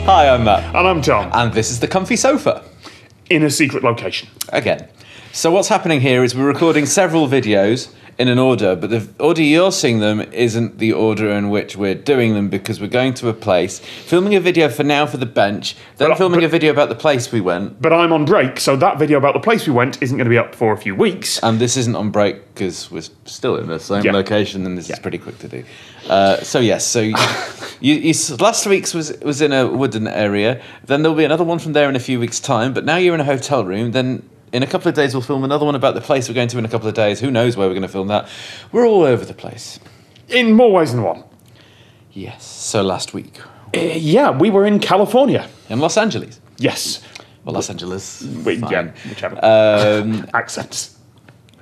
Hi, I'm Matt. And I'm Tom. And this is the Comfy Sofa. In a secret location. Again. So what's happening here is we're recording several videos in an order, but the order you're seeing them isn't the order in which we're doing them, because we're going to a place, filming a video for now for the bench, then filming a video about the place we went. But I'm on break, so that video about the place we went isn't going to be up for a few weeks. And this isn't on break because we're still in the same location, and this is pretty quick to do. So last week's was in a wooden area, then there'll be another one from there in a few weeks' time, but now you're in a hotel room, then in a couple of days we'll film another one about the place we're going to in a couple of days. Who knows where we're going to film that? We're all over the place. In more ways than one. Yes. So last week. We were in California. In Los Angeles. Yes. Well, Los Angeles. Yeah, whichever. Accents.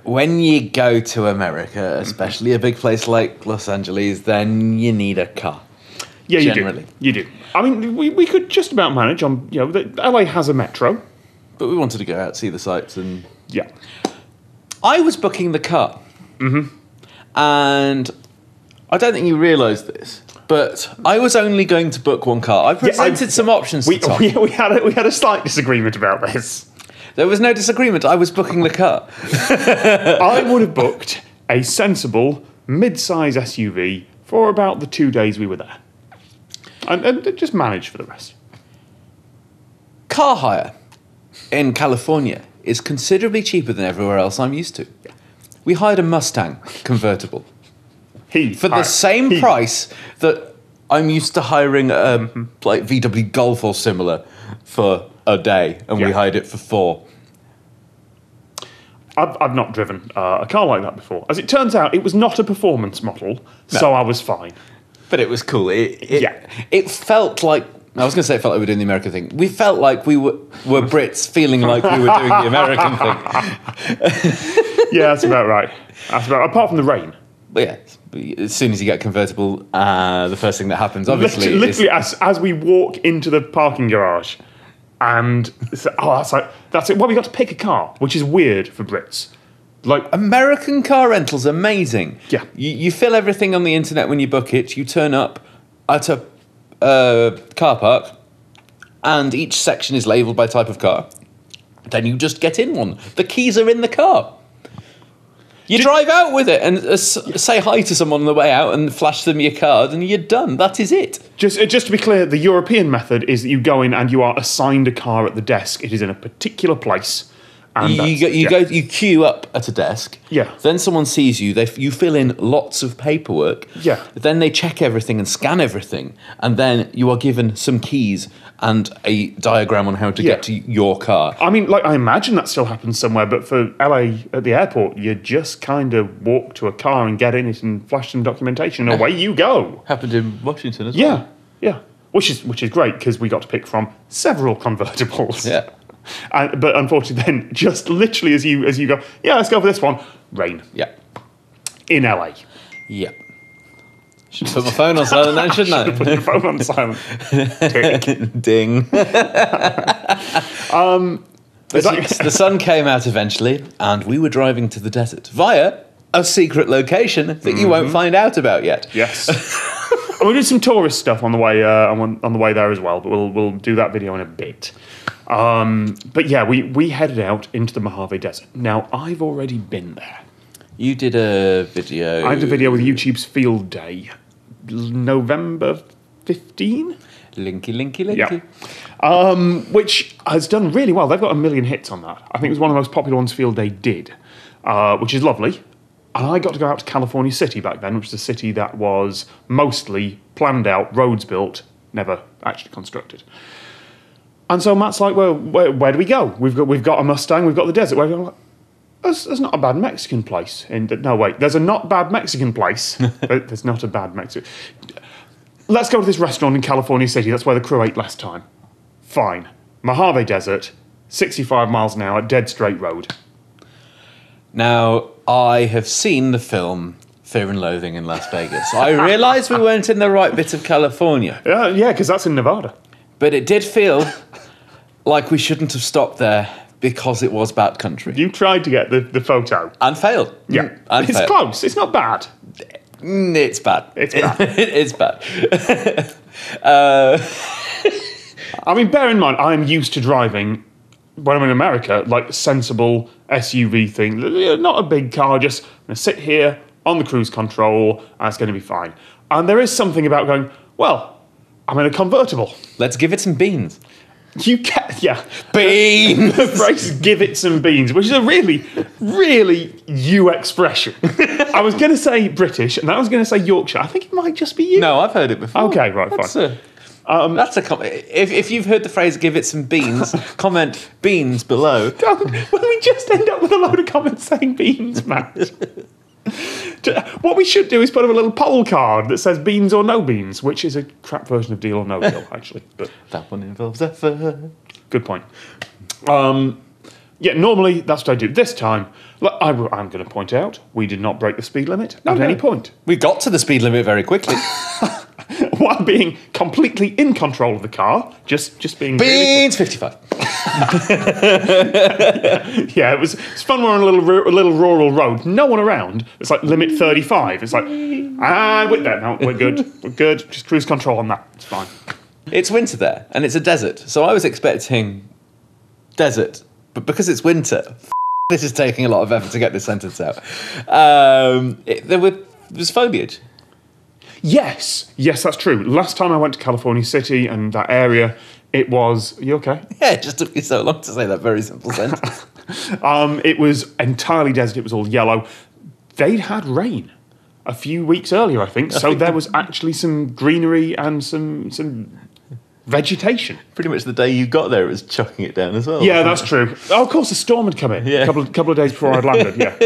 When you go to America, especially a big place like Los Angeles, then you need a car. Yeah, generally. You do. I mean, we could just about manage on, LA has a metro. But we wanted to go out, see the sights, and... Yeah. I was booking the car. Mm-hmm. And I don't think you realise this, but I was only going to book one car. I presented some options to Tom. We had a slight disagreement about this. There was no disagreement. I was booking the car. I would have booked a sensible mid-size SUV for about the 2 days we were there. And just manage for the rest. Car hire in California is considerably cheaper than everywhere else I'm used to. We hired a Mustang convertible for the same price that I'm used to hiring like VW Golf or similar for a day, and we hired it for 4. I've not driven a car like that before. As it turns out, it was not a performance model, so I was fine. But it was cool. It felt like... I was going to say it felt like we were doing the American thing. We felt like we were Brits feeling like we were doing the American thing. Yeah, that's about right. Apart from the rain. But yeah, as soon as you get convertible, the first thing that happens, obviously... Literally, as we walk into the parking garage, and... that's it. Well, we got to pick a car, which is weird for Brits. Like, American car rental's amazing. Yeah. You fill everything on the internet when you book it. You turn up at a car park, and each section is labelled by type of car. Then you just get in one. The keys are in the car. You drive out with it and say hi to someone on the way out and flash them your card, and you're done. That is it. Just to be clear, the European method is that you go in and you are assigned a car at the desk. It is in a particular place. And you queue up at a desk. Yeah. Then someone sees you. You fill in lots of paperwork. Yeah. Then they check everything and scan everything, and then you are given some keys and a diagram on how to get to your car. I mean, I imagine that still happens somewhere, but for LA at the airport, you just kind of walk to a car and get in it and flash some documentation, and away you go. Happened in Washington as well. Yeah. Which is great, because we got to pick from several convertibles. Yeah. But unfortunately, then just literally as you go, let's go for this one. Rain. Yeah. In LA. Yeah. Should put my phone on silent then, shouldn't I? Put your phone on silent. Ding. The sun came out eventually, and we were driving to the desert via a secret location that you won't find out about yet. Yes. We did some tourist stuff on the way on the way there as well, but we'll do that video in a bit. But yeah, we headed out into the Mojave Desert. Now, I've already been there. You did a video... I did a video with YouTube's Field Day, November 15? Linky. Yeah. Which has done really well. They've got 1 million hits on that. I think it was one of the most popular ones Field Day did, which is lovely. And I got to go out to California City back then, which is a city that was mostly planned out, roads built, never actually constructed. And so Matt's like, well, where do we go? We've got a Mustang, we've got the desert. Where do we go? There's not a bad Mexican place. No, wait, there's a not bad Mexican place. There's not a bad Mexican... Let's go to this restaurant in California City. That's where the crew ate last time. Fine. Mojave Desert, 65 miles an hour, dead straight road. Now, I have seen the film Fear and Loathing in Las Vegas. I realised we weren't in the right bit of California. Yeah, because that's in Nevada. But it did feel like we shouldn't have stopped there because it was bad country. You tried to get the photo. And failed. Yeah. It's close. It's not bad. It's bad. It's bad. It's bad. I mean, bear in mind, I am used to driving, when I'm in America, like sensible SUV thing. Not a big car, just I'm going to sit here on the cruise control, and it's going to be fine. And there is something about going, well, I'm in a convertible. Let's give it some beans. You can, yeah. Beans! The phrase "give it some beans," which is a really, really you expression. I was going to say British, and I was going to say Yorkshire. I think it might just be you. No, I've heard it before. Okay, right, fine. That's a if you've heard the phrase "give it some beans," comment beans below. Will we just end up with a load of comments saying beans, Matt? What we should do is put up a little poll card that says beans or no beans, which is a crap version of Deal or No Deal, actually. But that one involves effort. Good point. Yeah, normally that's what I do. This time, I'm going to point out, we did not break the speed limit at any point. We got to the speed limit very quickly. While being completely in control of the car, just being beans 55. Yeah, it's fun. We're on a little rural road, no one around. It's like limit 35. It's like, wait there, no, we're good, Just cruise control on that. It's fine. It's winter there, and it's a desert, so I was expecting desert, but because it's winter, this is taking a lot of effort to get this sentence out. There was foliage. Yes, that's true. Last time I went to California City and that area, it was... Are you okay? Yeah, it just took me so long to say that very simple sentence. It was entirely desert. It was all yellow. They'd had rain a few weeks earlier, I think. So there was actually some greenery and some vegetation. Pretty much the day you got there, it was chucking it down as well. Yeah, that's true. Oh, of course, a storm had come in a couple of days before I'd landed, yeah.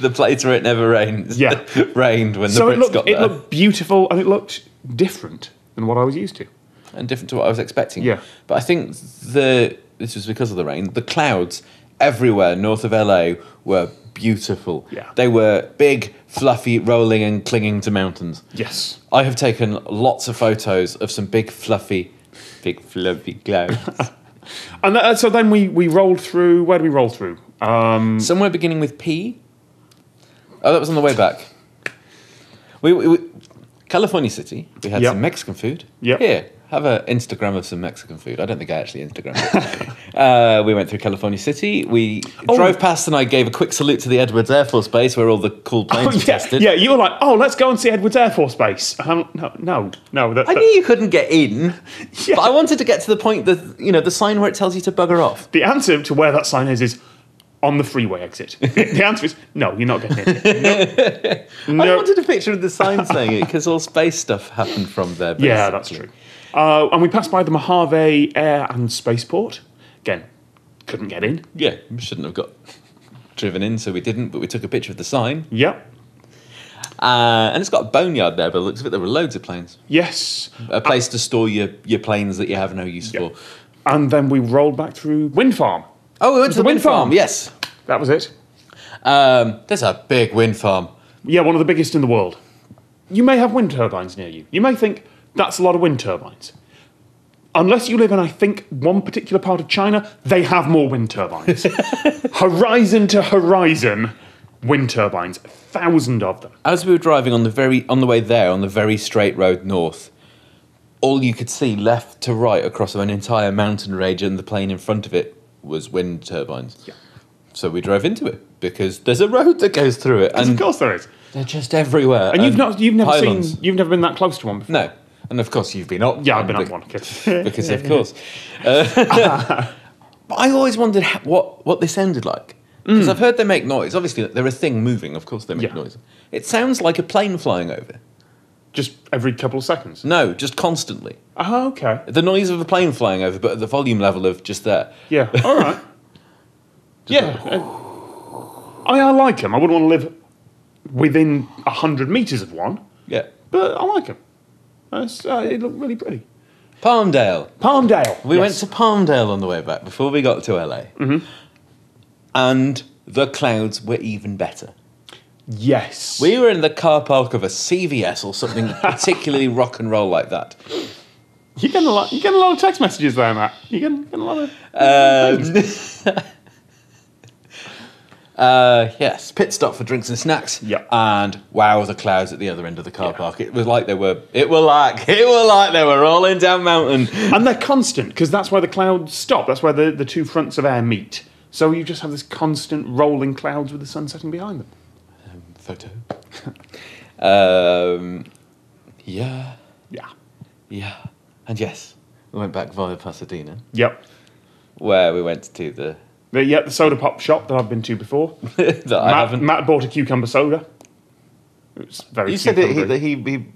The place where it never rains. Yeah. Rained when the Brits got there. It looked beautiful, and it looked different than what I was used to. And different to what I was expecting. Yeah. But I think this was because of the rain. The clouds everywhere north of LA were beautiful. Yeah. They were big, fluffy, rolling and clinging to mountains. Yes. I have taken lots of photos of some big, fluffy clouds. And so then we rolled through... Where did we roll through? Somewhere beginning with P. Oh, that was on the way back. We California City, we had some Mexican food. Yep. Here, have an Instagram of some Mexican food. I don't think I actually Instagrammed it. We went through California City. We drove past and I gave a quick salute to the Edwards Air Force Base where all the cool planes were tested. Yeah, you were like, let's go and see Edwards Air Force Base. No. I knew you couldn't get in, but I wanted to get to the point that, the sign where it tells you to bugger off. The answer to where that sign is on the freeway exit. The answer is, no, you're not getting in. No. I wanted a picture of the sign saying it because all space stuff happened from there. Basically. Yeah, that's true. And we passed by the Mojave Air and Spaceport. Again, couldn't get in. Yeah, we shouldn't have got driven in, so we didn't, but we took a picture of the sign. Yep. And it's got a boneyard there, but it looks like there were loads of planes. Yes. A place to store your planes that you have no use for. And then we rolled back through Wind Farm. Oh, we went to the wind farm, yes. That was it. There's a big wind farm. Yeah, one of the biggest in the world. You may have wind turbines near you. You may think, that's a lot of wind turbines. Unless you live in, I think, one particular part of China, they have more wind turbines. Horizon to horizon wind turbines. 1,000 of them. As we were driving on the way there, on the very straight road north, all you could see left to right across an entire mountain range and the plane in front of it was wind turbines. Yeah. So we drove into it because there's a road that goes through it. And of course there is. They're just everywhere. And you've never been that close to one before. No. And of course you've been up. Yeah, I've been up one. Because of course. But I always wondered what this sounded like. Because I've heard they make noise. Obviously, they're a thing moving. Of course they make noise. It sounds like a plane flying over. Just every couple of seconds? No, just constantly. Oh, okay. The noise of a plane flying over, but at the volume level of just there. Yeah, all right. I like them. I wouldn't want to live within 100 metres of one. Yeah. But I like them. It looked really pretty. Palmdale. We went to Palmdale on the way back before we got to LA. Mm-hmm. And the clouds were even better. Yes. We were in the car park of a CVS or something particularly rock and roll like that. You're getting a lot of text messages there, Matt. You're getting a lot of Yes, pit stop for drinks and snacks. Yep. And wow, the clouds at the other end of the car park. It was like they were. It were like they were rolling down mountain. And they're constant because that's where the clouds stop. That's where the two fronts of air meet. So you just have this constant rolling clouds with the sun setting behind them. Photo. Yeah. Yeah. Yeah. And yes, we went back via Pasadena, Yep. where we went to the The soda pop shop that I've been to before. that I haven't. Matt bought a cucumber soda. It was very. You said that he he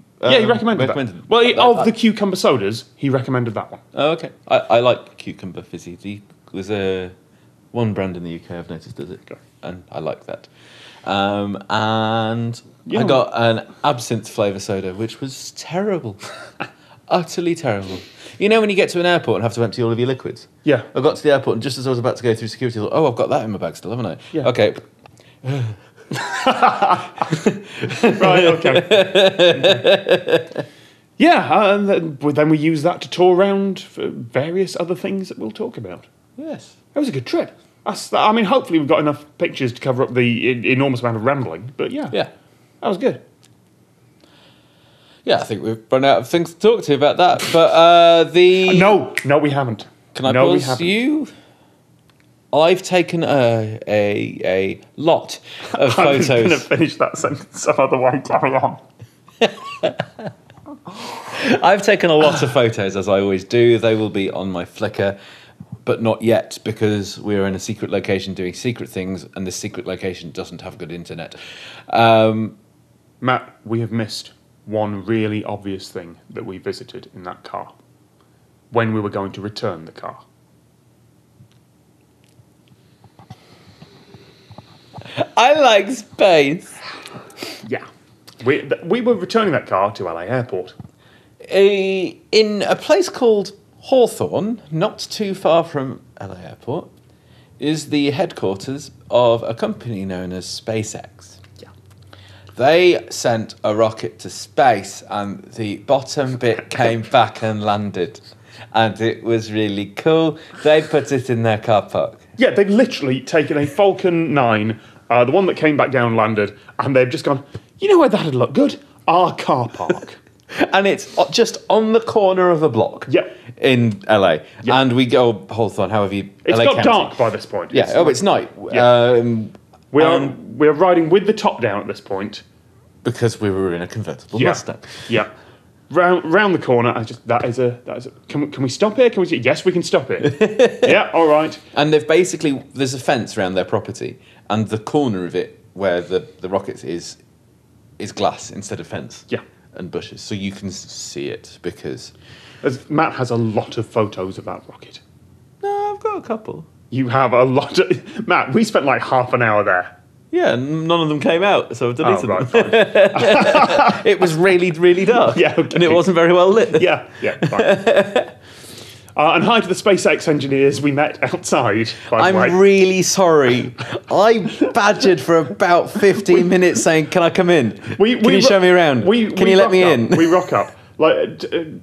recommended that. Well, of the cucumber sodas, he recommended that one. Oh, okay. I like cucumber fizzy. There's one brand in the UK I've noticed does it, and I like that. And I got an absinthe flavour soda, which was terrible. Utterly terrible. You know when you get to an airport and have to empty all of your liquids? Yeah. I got to the airport and just as I was about to go through security, I thought, oh, I've got that in my bag still, haven't I? Yeah. Okay. Right, okay. Yeah, and then we use that to tour around for various other things that we'll talk about. Yes. It was a good trip. I mean, hopefully we've got enough pictures to cover up the enormous amount of rambling, but yeah. Yeah. That was good. Yeah, I think we've run out of things to talk to about that. But No, we haven't. Can I pause you? I've taken a lot of I was going to photos. finish that sentence some other way. Carry on. I've taken a lot of photos, as I always do. They will be on my Flickr, but not yet because we're in a secret location doing secret things, and this secret location doesn't have good internet. Matt, we have missed one really obvious thing that we visited in that car when we were going to return the car. I like space. Yeah. We were returning that car to LA Airport. In a place called Hawthorne, not too far from LA Airport, is the headquarters of a company known as SpaceX. Yeah. They sent a rocket to space and the bottom bit came back and landed. And it was really cool. They put it in their car park. Yeah, they've literally taken a Falcon 9, the one that came back down and landed, and they've just gone, you know where that'd look good? Our car park. And it's just on the corner of a block in LA. Yep. And we go, Hawthorne, however you... It's LA got County. dark by this point. Yeah, it's night. Yeah. We're riding with the top down at this point. Because we were in a convertible Mustang. Yeah. Round the corner, that is a. Can we stop here? Yes, we can stop here. Yeah, all right. And there's a fence around their property, and the corner of it where the rocket is glass instead of fence. Yeah. And bushes, so you can see it because. As Matt has a lot of photos of that rocket. No, I've got a couple. You have a lot of Matt. We spent like half an hour there. Yeah, none of them came out, so I've deleted right, them. It was really, really dark. Yeah, okay. And it wasn't very well lit. Yeah, fine. And hi to the SpaceX engineers we met outside, by the way. I'm really sorry. I badgered for about 15 minutes saying, can I come in? Can you show me around? Can you let me in? We rock up,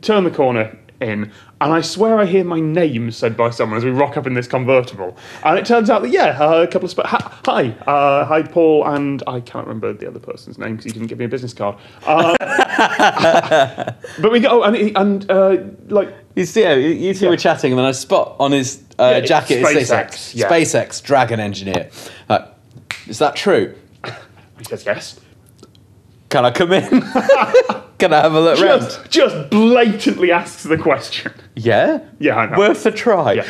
turn the corner in, and I swear I hear my name said by someone as we rock up in this convertible. And it turns out that, a couple of... Hi, Paul, and I can't remember the other person's name because he didn't give me a business card. But we go, You see, you two were chatting, and then I spot on his jacket, SpaceX, it says SpaceX Dragon Engineer. Is that true? He says yes. Can I come in? Can I have a look round? Just blatantly asks the question. Yeah? Yeah, I know. Worth a try. Yeah.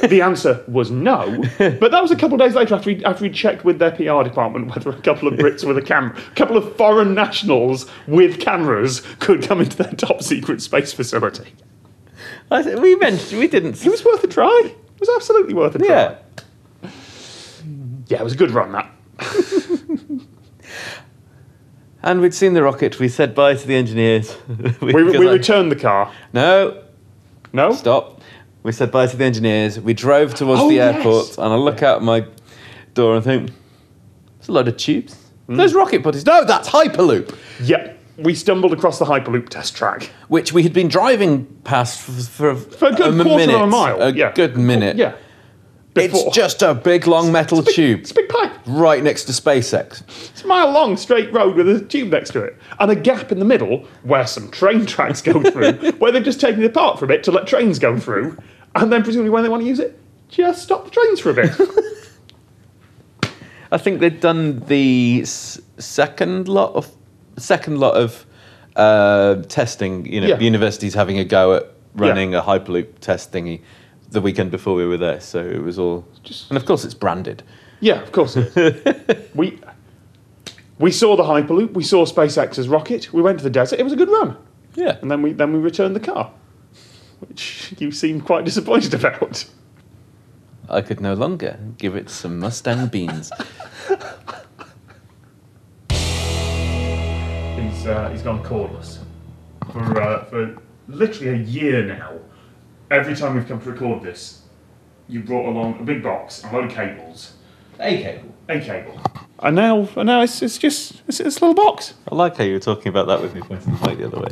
The answer was no, but that was a couple of days later after we checked with their PR department whether a couple of Brits with a camera, a couple of foreign nationals with cameras could come into their top secret space facility. We didn't. It was worth a try. It was absolutely worth a try. Yeah. Yeah, it was a good run, that. And we'd seen the rocket. We said bye to the engineers. We returned the car. No. No? Stop. We said bye to the engineers. We drove towards the airport, and I look out my door and think, there's a load of tubes. There's rocket buddies. No, that's Hyperloop. Yep. We stumbled across the Hyperloop test track. Which we had been driving past for a good quarter of a mile. A good minute. Yeah. It's just a big long metal tube. It's a big pipe. right next to SpaceX. It's a mile long straight road with a tube next to it. And a gap in the middle where some train tracks go through, where they've just taken it apart for a bit to let trains go through. And then presumably when they want to use it, just stop the trains for a bit. I think they'd done the second lot of testing. You know, universities having a go at running a Hyperloop test thingy the weekend before we were there. So it was all and of course it's branded. Yeah, of course it is. We saw the Hyperloop. We saw SpaceX's rocket. We went to the desert. It was a good run. Yeah, and then we returned the car, which you seemed quite disappointed about. I could no longer give it some Mustang beans. He's gone cordless for literally a year now. Every time we've come to record this, you brought along a big box, a load of cables, a cable, and now it's just a little box. I like how you were talking about that with me pointing the mic the other way.